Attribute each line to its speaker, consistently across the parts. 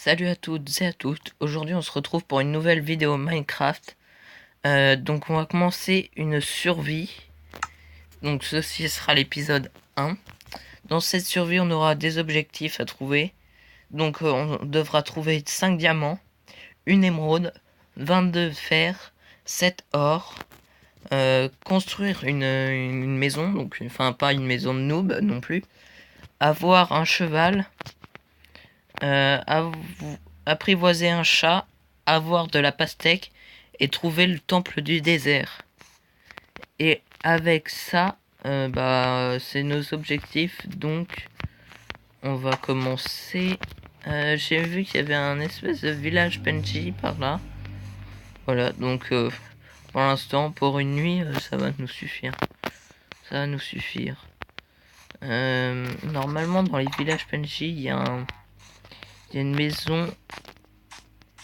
Speaker 1: Salut à toutes et à toutes, aujourd'hui on se retrouve pour une nouvelle vidéo Minecraft. Donc on va commencer une survie, donc ceci sera l'épisode 1. Dans cette survie on aura des objectifs à trouver, donc on devra trouver 5 diamants, une émeraude, 22 fer, 7 or, construire une maison, donc enfin pas une maison de noob non plus, avoir un cheval, apprivoiser un chat, avoir de la pastèque et trouver le temple du désert. Et avec ça, c'est nos objectifs. Donc, on va commencer. J'ai vu qu'il y avait un espèce de village PNJ par là. Voilà, donc pour l'instant, pour une nuit, ça va nous suffire. Ça va nous suffire. Normalement, dans les villages PNJ, il y a une maison.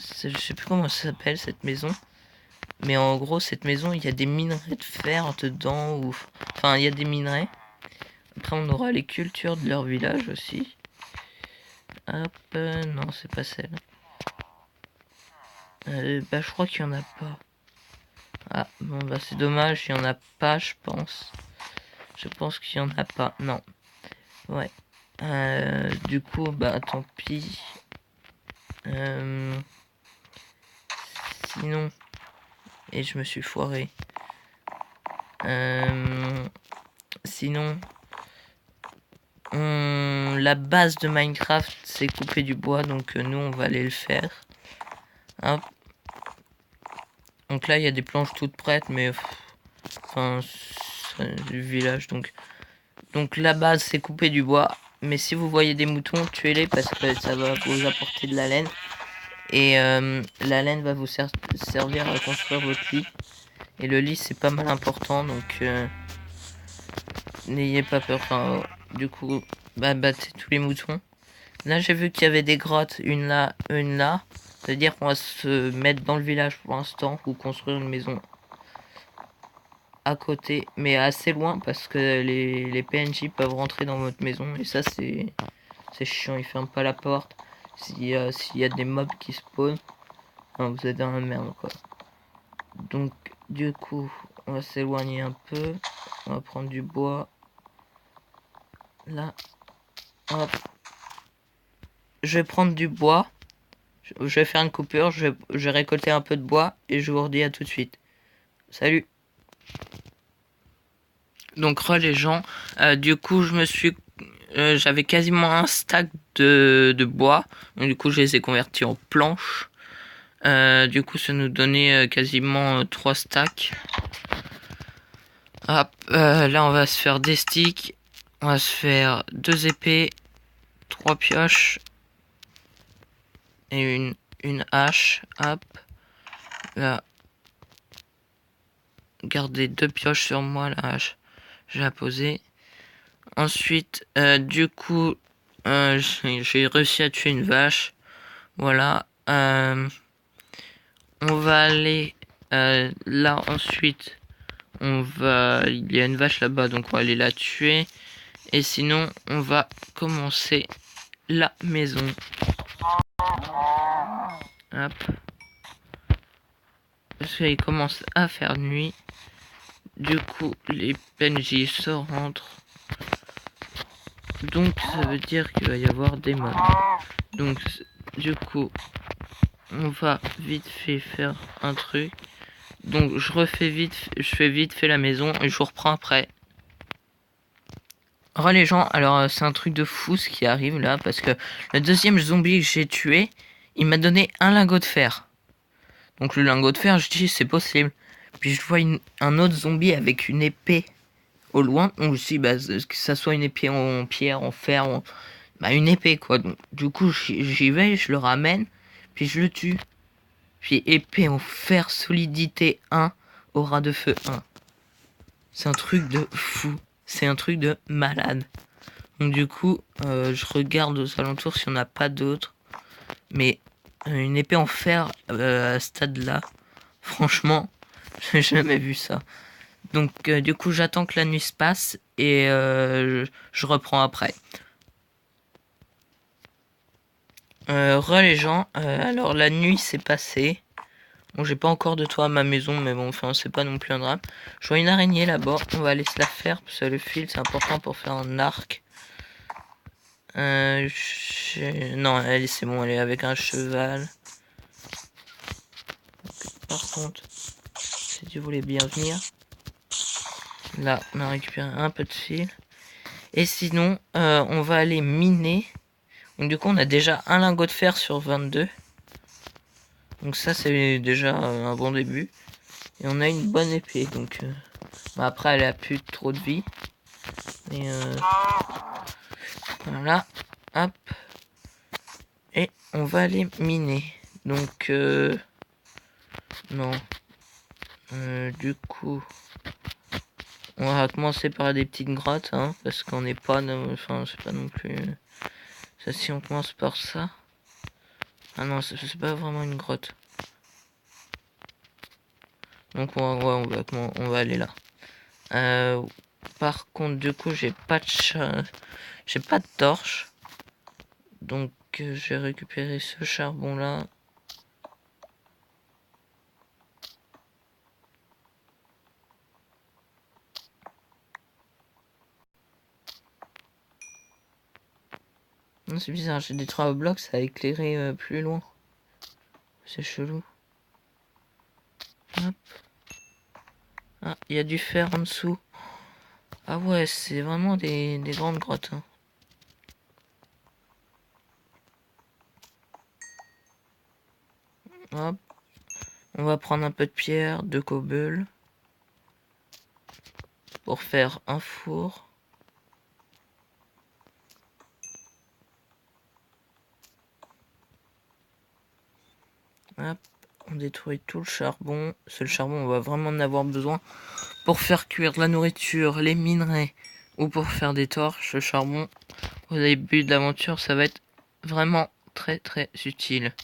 Speaker 1: Je sais plus comment ça s'appelle cette maison. Mais en gros, cette maison, il y a des minerais de fer dedans. Enfin, il y a des minerais. Après, on aura les cultures de leur village aussi. Hop, non, c'est pas celle. Je crois qu'il y en a pas. Ah, bon, bah, c'est dommage, il y en a pas, je pense. Je pense qu'il y en a pas. Non. Ouais. Du coup, bah, tant pis. Sinon. Et je me suis foiré. Sinon. La base de Minecraft, c'est couper du bois, donc nous, on va aller le faire. Hop. Donc là, il y a des planches toutes prêtes, mais... Enfin, c'est du village, donc la base, c'est couper du bois. Mais si vous voyez des moutons, tuez-les parce que ça va vous apporter de la laine. Et la laine va vous servir à construire votre lit. Et le lit, c'est pas mal important, donc n'ayez pas peur. Enfin, du coup, battez tous les moutons. Là, j'ai vu qu'il y avait des grottes, une là, une là. C'est-à-dire qu'on va se mettre dans le village pour l'instant ou construire une maison à côté, mais assez loin parce que les PNJ peuvent rentrer dans votre maison et ça c'est chiant, ils ferment pas la porte. S'il y a des mobs qui spawnent, hein, vous êtes dans la merde quoi. Donc du coup, on va s'éloigner un peu, on va prendre du bois. Là, hop. Je vais prendre du bois. Je vais faire une coupure, je vais récolter un peu de bois et je vous redis à tout de suite. Salut. Donc les gens, du coup j'avais quasiment un stack de bois, donc du coup je les ai convertis en planches. Du coup ça nous donnait quasiment 3 stacks. Hop, là on va se faire des sticks, on va se faire 2 épées, 3 pioches et une hache. Hop, là, gardez 2 pioches sur moi, la hache, je vais la poser. Ensuite, du coup, j'ai réussi à tuer une vache. Voilà. On va aller là ensuite. Il y a une vache là-bas, donc on va aller la tuer. Et sinon, on va commencer la maison. Hop. Parce qu'il commence à faire nuit. Du coup, les PNJ se rentrent. Donc, ça veut dire qu'il va y avoir des mobs. Donc, du coup, on va vite fait faire un truc. Donc, je fais vite fait la maison et je vous reprends après. Les gens, alors c'est un truc de fou ce qui arrive là, parce que le deuxième zombie que j'ai tué, il m'a donné un lingot de fer. Donc le lingot de fer, je dis c'est possible. Puis je vois un autre zombie avec une épée au loin, donc je dis que ça soit une épée en pierre, en fer, une épée quoi. Donc, du coup j'y vais, je le ramène, puis je le tue. Puis épée en fer, solidité 1, aura de feu 1. C'est un truc de fou, c'est un truc de malade. Donc du coup, je regarde aux alentours si on n'a pas d'autres. Mais une épée en fer à ce stade-là, franchement, j'ai jamais vu ça. Donc du coup, j'attends que la nuit se passe et je reprends après. Les gens, alors la nuit s'est passée. Bon, j'ai pas encore de toit à ma maison, mais bon, enfin, c'est pas non plus un drame. Je vois une araignée là-bas, on va aller se la faire, parce que le fil, c'est important pour faire un arc. Non, elle, c'est bon, elle est avec un cheval. Par contre, si tu voulais bien venir, là, on a récupéré un peu de fil. Et sinon, on va aller miner. Donc du coup, on a déjà un lingot de fer sur 22. Donc ça, c'est déjà un bon début. Et on a une bonne épée, donc... Bah, après, elle a plus trop de vie. Mais voilà. Hop. Et on va aller miner. Donc, non. Du coup, on va commencer par des petites grottes, hein, parce qu'on n'est pas... Enfin, c'est pas non plus... Ça, si on commence par ça... Ah non, c'est pas vraiment une grotte. Donc, ouais, on va aller là. Par contre, du coup, j'ai pas de torche. Donc, j'ai récupéré ce charbon là. C'est bizarre, j'ai des trois blocs, ça a éclairé plus loin. C'est chelou. Hop. Ah, il y a du fer en dessous. Ah ouais, c'est vraiment des grandes grottes, hein. Hop. On va prendre un peu de pierre, de cobble. Pour faire un four. Hop. On détruit tout le charbon. C'est le charbon, on va vraiment en avoir besoin. Pour faire cuire de la nourriture, les minerais. Ou pour faire des torches, le charbon. Au début de l'aventure, ça va être vraiment très très utile.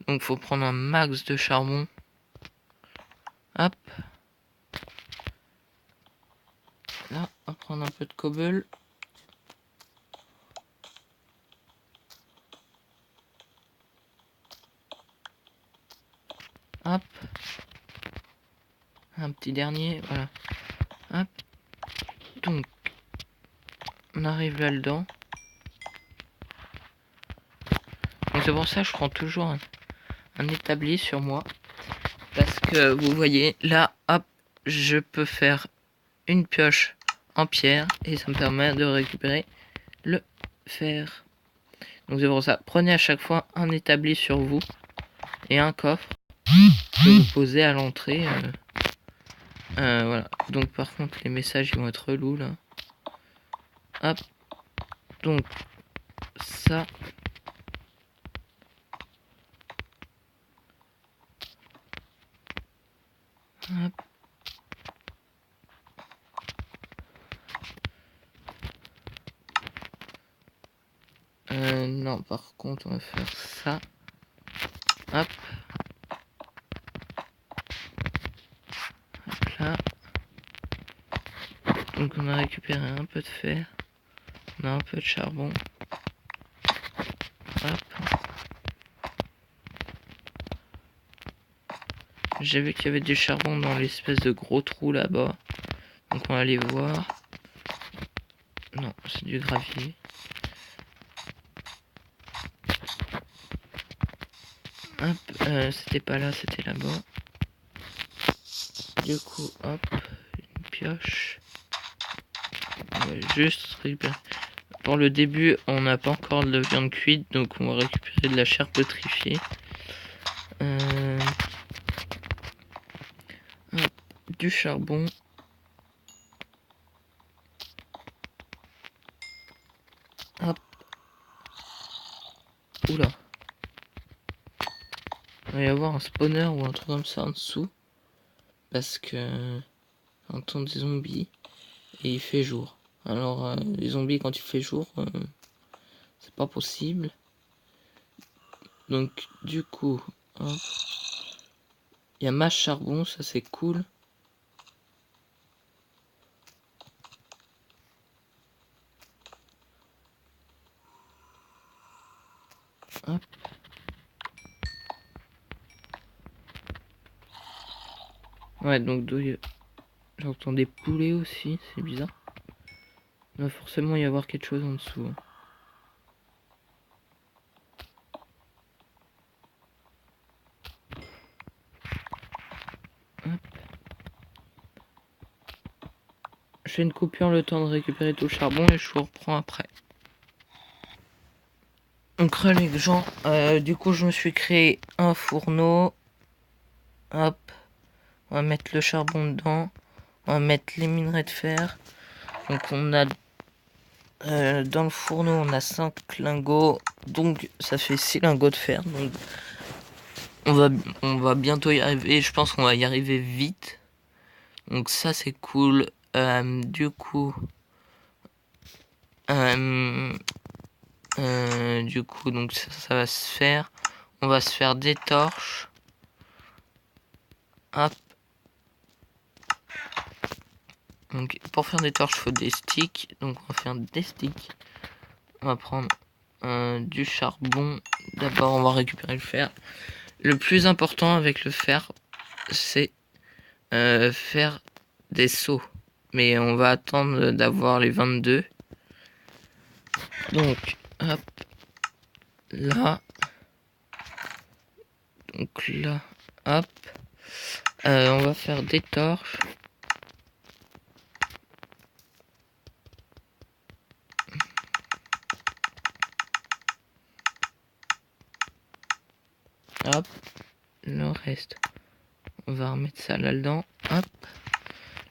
Speaker 1: Donc faut prendre un max de charbon. Hop. Là, on va prendre un peu de cobble. Hop. Un petit dernier, voilà. Hop. Donc, on arrive là-dedans. Donc c'est pour ça que je prends toujours un établi sur moi. Parce que vous voyez, là, hop, je peux faire une pioche en pierre. Et ça me permet de récupérer le fer. Donc c'est pour ça, prenez à chaque fois un établi sur vous. Et un coffre que vous posez à l'entrée. Voilà. Donc par contre, les messages ils vont être relous là. Hop. Donc ça. Hop. Non, par contre, on va faire ça. Hop. Hop là. Donc on a récupéré un peu de fer. On a un peu de charbon. Hop. J'ai vu qu'il y avait du charbon dans l'espèce de gros trou là-bas. Donc on va aller voir. Non, c'est du gravier. Hop, c'était pas là, c'était là-bas. Du coup, hop, une pioche. On va juste récupérer. Pour le début, on n'a pas encore de viande cuite, donc on va récupérer de la chair pétrifiée. Hop, du charbon. Hop. Oula. Il va y avoir un spawner ou un truc comme ça en dessous. Parce que j'entends des zombies et il fait jour. Alors les zombies quand il fait jour, c'est pas possible. Donc du coup, hop. Il y a masse charbon, ça c'est cool. Hop. Ouais, donc j'entends des poulets aussi, c'est bizarre. Il va forcément y avoir quelque chose en dessous. Hop. Je fais une coupure, le temps de récupérer tout le charbon et je vous reprends après. Donc les gens, du coup je me suis créé un fourneau. Hop. On va mettre le charbon dedans. On va mettre les minerais de fer. Donc on a dans le fourneau on a 5 lingots. Donc ça fait 6 lingots de fer. Donc on va bientôt y arriver. Je pense qu'on va y arriver vite. Donc ça c'est cool. Du coup donc ça va se faire. On va se faire des torches. Hop. Donc pour faire des torches, il faut des sticks. Donc on va faire des sticks. On va prendre du charbon. D'abord on va récupérer le fer. Le plus important avec le fer, c'est faire des seaux. Mais on va attendre d'avoir les 22. Donc hop. Là. Donc là. Hop. On va faire des torches. Hop, le reste, on va remettre ça là-dedans. Hop,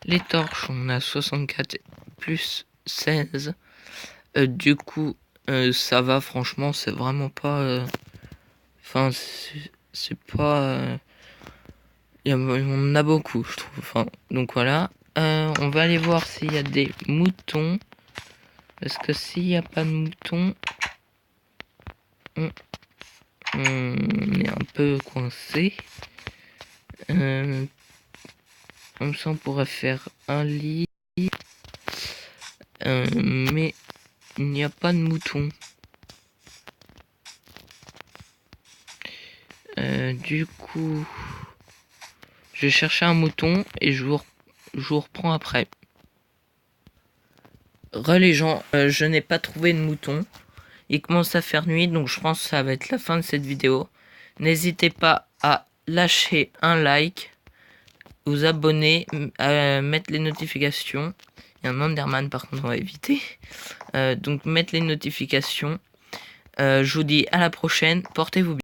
Speaker 1: les torches, on a 64 plus 16. Du coup, ça va, franchement, c'est vraiment pas... Enfin, c'est pas... on en a beaucoup, je trouve. Enfin, donc voilà. On va aller voir s'il y a des moutons. Parce que s'il n'y a pas de moutons... On est un peu coincé. Comme ça on pourrait faire un lit. Mais il n'y a pas de mouton. Du coup, je vais chercher un mouton et je vous reprends après. Les gens, je n'ai pas trouvé de mouton. Il commence à faire nuit, donc je pense que ça va être la fin de cette vidéo. N'hésitez pas à lâcher un like, vous abonner, à mettre les notifications. Il y a un Enderman par contre on va éviter. Donc mettre les notifications. Je vous dis à la prochaine, portez-vous bien.